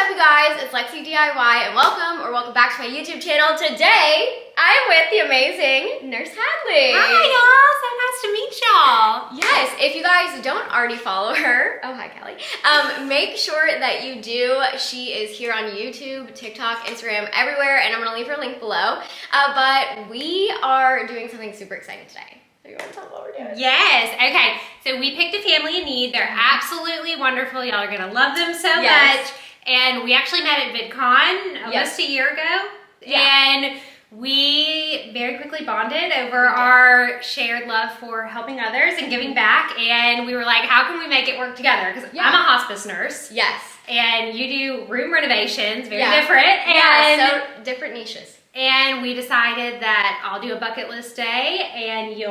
up, you guys? It's Lexi DIY, and welcome back to my YouTube channel. Today, I am with the amazing Nurse Hadley. Hi, y'all. So nice to meet y'all. Yes, if you guys don't already follow her, oh hi, Callie. Make sure that you do. She is here on YouTube, TikTok, Instagram, everywhere, and I'm gonna leave her link below. But we are doing something super exciting today. So you want to tell them what we're doing? Yes. Okay. So we picked a family in need. They're absolutely wonderful. Y'all are gonna love them so much. And we actually met at VidCon almost a year ago. And we very quickly bonded over our shared love for helping others and giving back. And we were like, how can we make it work together? Because I'm a hospice nurse. Yes. And you do room renovations, very different. And so different niches. And we decided that I'll do a bucket list day and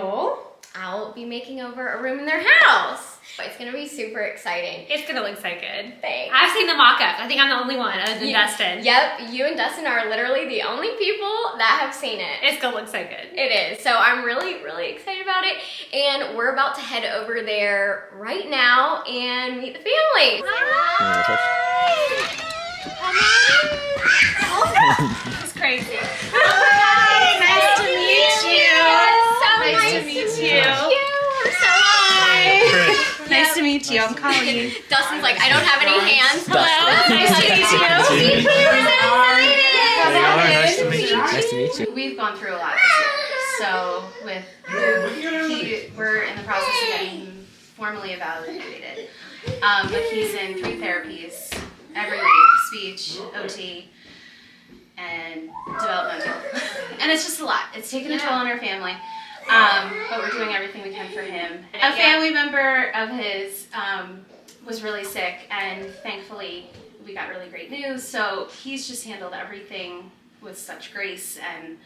I'll be making over a room in their house. It's gonna be super exciting. It's gonna look so good. Thanks. I've seen the mock-up. I think I'm the only one other than Dustin. Yep, you and Dustin are literally the only people that have seen it. It's gonna look so good. It is. So I'm really, really excited about it. And we're about to head over there right now and meet the family. Hi! This is crazy. Hi! Nice to meet you. Nice to meet you. We're so hi. Nice to meet you. I'm Colleen. Dustin's like, I don't have any hands. Hello. Nice to meet you. Nice to meet you. We've gone through a lot this year. So we're in the process of getting him formally evaluated. But he's in 3 therapies every week: speech, OT, and developmental. And it's just a lot. It's taken a toll on our family. But we're doing everything we can for him. A family member of his was really sick, and thankfully we got really great news. So he's just handled everything with such grace, and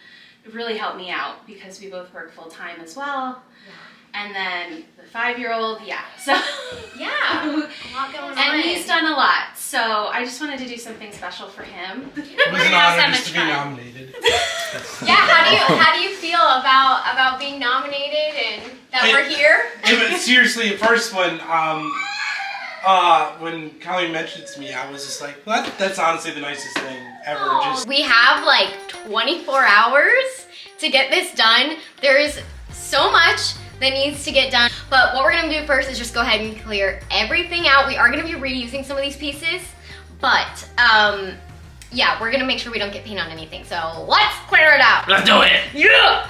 it really helped me out because we both work full time as well. And then the 5-year-old, so a lot going on. and he's done a lot. So I just wanted to do something special for him. It was an honor just to be nominated. How do you feel about being nominated and that we're here? Seriously, at first when Colleen mentioned it to me, I was just like, well, that's honestly the nicest thing ever. We have like 24 hours to get this done. There's so much that needs to get done. But what we're gonna do first is just go ahead and clear everything out. We are gonna be reusing some of these pieces, but we're gonna make sure we don't get paint on anything. So let's clear it out. Let's do it. Yeah!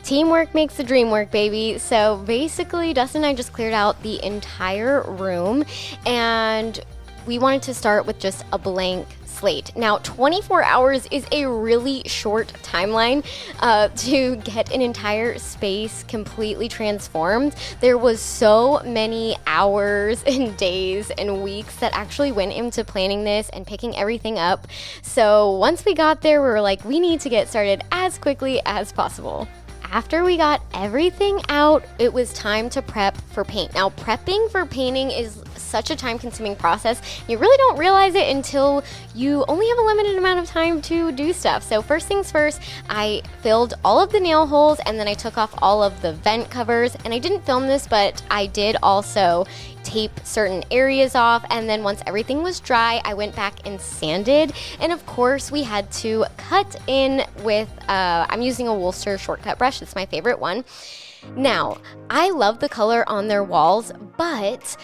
Teamwork makes the dream work, baby. So basically, Dustin and I just cleared out the entire room, and we wanted to start with just a blank slate. Now, 24 hours is a really short timeline to get an entire space completely transformed. There was so many hours and days and weeks that actually went into planning this and picking everything up. So once we got there, we were like, we need to get started as quickly as possible. After we got everything out, it was time to prep for paint. Now, prepping for painting is such a time-consuming process. You really don't realize it until you only have a limited amount of time to do stuff. So first things first, I filled all of the nail holes, and then I took off all of the vent covers. And I didn't film this, but I did also tape certain areas off, and then once everything was dry, I went back and sanded. And of course, we had to cut in with, I'm using a Woolster shortcut brush. It's my favorite one. Now, I love the color on their walls, but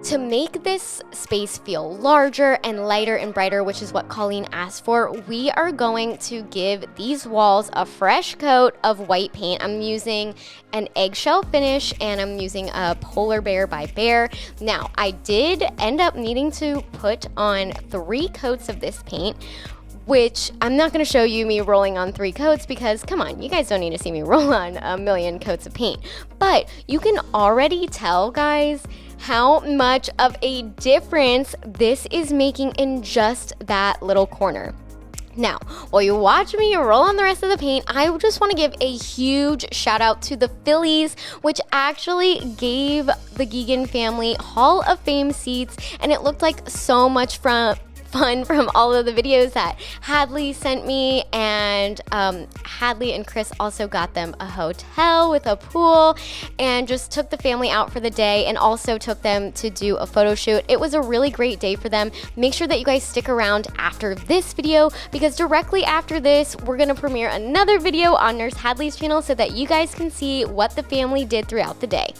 to make this space feel larger and lighter and brighter, which is what Colleen asked for, we are going to give these walls a fresh coat of white paint. I'm using an eggshell finish, and I'm using a Polar Bear by Bear. Now, I did end up needing to put on 3 coats of this paint, which I'm not gonna show you me rolling on 3 coats because, come on, you guys don't need to see me roll on a million coats of paint. But you can already tell, guys, how much of a difference this is making in just that little corner. Now, while you watch me roll on the rest of the paint, I just want to give a huge shout out to the Phillies, which actually gave the Geegan family Hall of Fame seats, and it looked like so much fun fun from all of the videos that Hadley sent me, and Hadley and Chris also got them a hotel with a pool and just took the family out for the day and also took them to do a photo shoot. It was a really great day for them. Make sure that you guys stick around after this video, because directly after this, we're gonna premiere another video on Nurse Hadley's channel so that you guys can see what the family did throughout the day.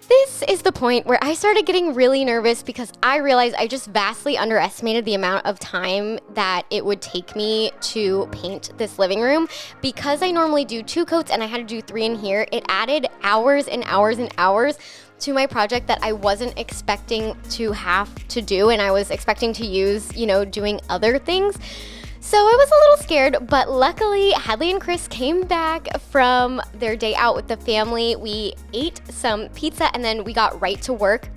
This is the point where I started getting really nervous because I realized I just vastly underestimated the amount of time that it would take me to paint this living room. Because I normally do 2 coats and I had to do 3 in here, it added hours and hours and hours to my project that I wasn't expecting to have to do, and I was expecting to use, doing other things. So I was a little scared, but luckily Hadley and Chris came back from their day out with the family. We ate some pizza and then we got right to work.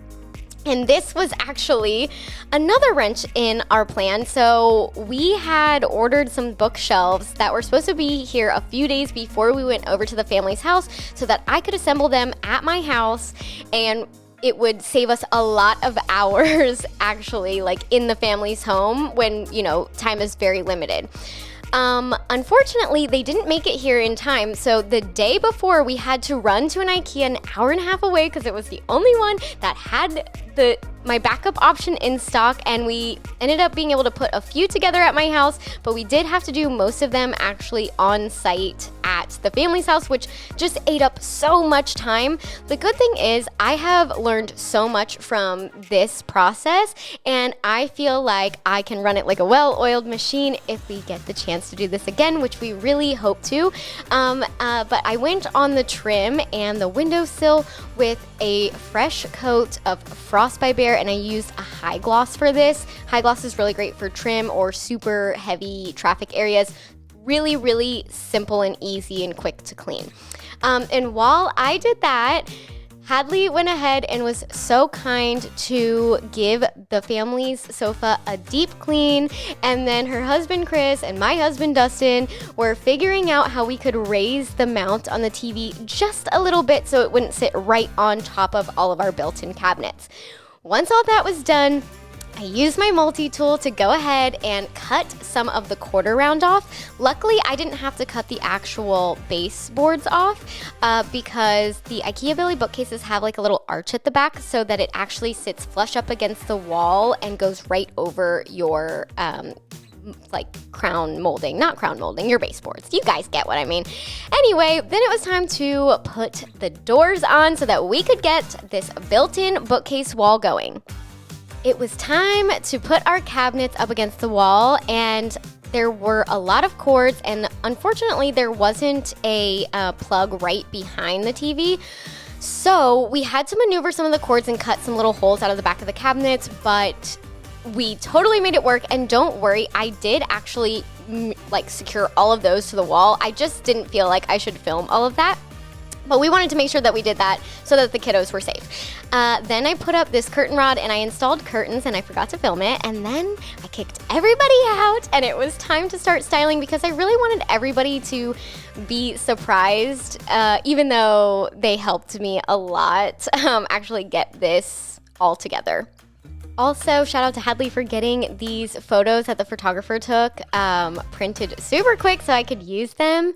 And this was actually another wrench in our plan. So we had ordered some bookshelves that were supposed to be here a few days before we went over to the family's house so that I could assemble them at my house, and it would save us a lot of hours actually, like in the family's home when, time is very limited. Unfortunately, they didn't make it here in time. So the day before, we had to run to an IKEA an hour and a half away because it was the only one that had my backup option in stock, and we ended up being able to put a few together at my house, but we did have to do most of them actually on site at the family's house, which just ate up so much time. The good thing is I have learned so much from this process, and I feel like I can run it like a well-oiled machine if we get the chance to do this again, which we really hope to. But I went on the trim and the windowsill with a fresh coat of Frost by Bear, and I used a high gloss for this. High gloss is really great for trim or super heavy traffic areas. Really, really simple and easy and quick to clean. And while I did that, Hadley went ahead and was so kind to give the family's sofa a deep clean, and then her husband Chris and my husband Dustin were figuring out how we could raise the mount on the TV just a little bit so it wouldn't sit right on top of all of our built-in cabinets. Once all that was done, I used my multi-tool to go ahead and cut some of the quarter round off. Luckily, I didn't have to cut the actual baseboards off because the IKEA Billy bookcases have like a little arch at the back so that it actually sits flush up against the wall and goes right over your crown molding, not crown molding, your baseboards. You guys get what I mean. Anyway, then it was time to put the doors on so that we could get this built-in bookcase wall going. It was time to put our cabinets up against the wall, and there were a lot of cords, and unfortunately there wasn't a plug right behind the TV. So we had to maneuver some of the cords and cut some little holes out of the back of the cabinets, but we totally made it work. And don't worry, I did actually secure all of those to the wall. I just didn't feel like I should film all of that. But we wanted to make sure that we did that so that the kiddos were safe. Then I put up this curtain rod and I installed curtains, and I forgot to film it. And then I kicked everybody out, and it was time to start styling because I really wanted everybody to be surprised, even though they helped me a lot actually get this all together. Also, shout out to Hadley for getting these photos that the photographer took printed super quick so I could use them.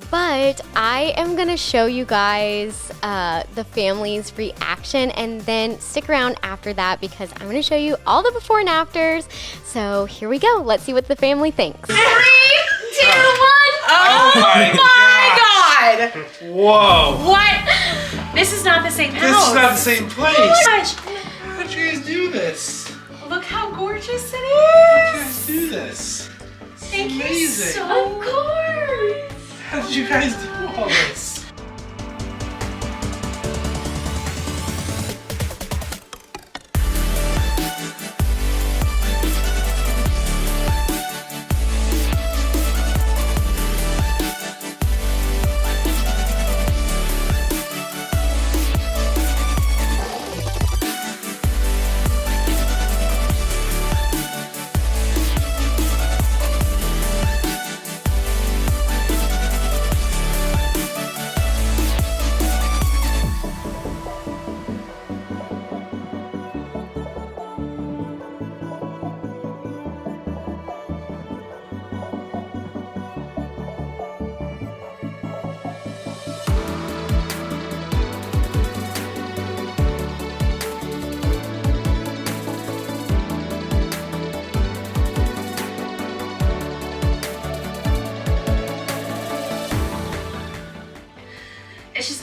But I am going to show you guys the family's reaction, and then stick around after that because I'm going to show you all the before and afters. So here we go. Let's see what the family thinks. 3, 2, 1. Oh my God! Whoa. What? This is not the same house. This is not the same place. Oh my gosh. How did you guys do this? Look how gorgeous it How did you is. guys do this? Thank you amazing. so much. How did you guys do all this?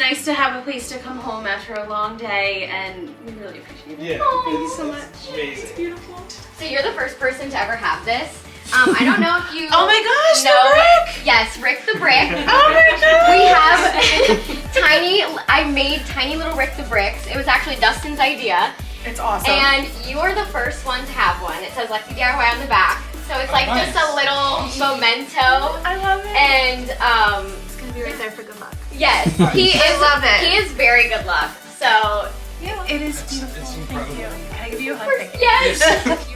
nice to have a place to come home after a long day, and we really appreciate it. Yeah. Oh, thank you so much. It's amazing. It's beautiful. So you're the first person to ever have this. I don't know if you Oh my gosh, know. the brick! Yes, Rick the Brick. Oh my god! We have I made tiny little Rick the Bricks. It was actually Dustin's idea. It's awesome. And you are the first one to have one. It says Lexi DIY on the back. So it's like nice. just a little memento. I love it. And It's gonna be right there for good luck. yes, Nice. I love it. He is very good luck. So It is It's beautiful. incredible. Thank you. Can I give you a hug? Thank you. yes.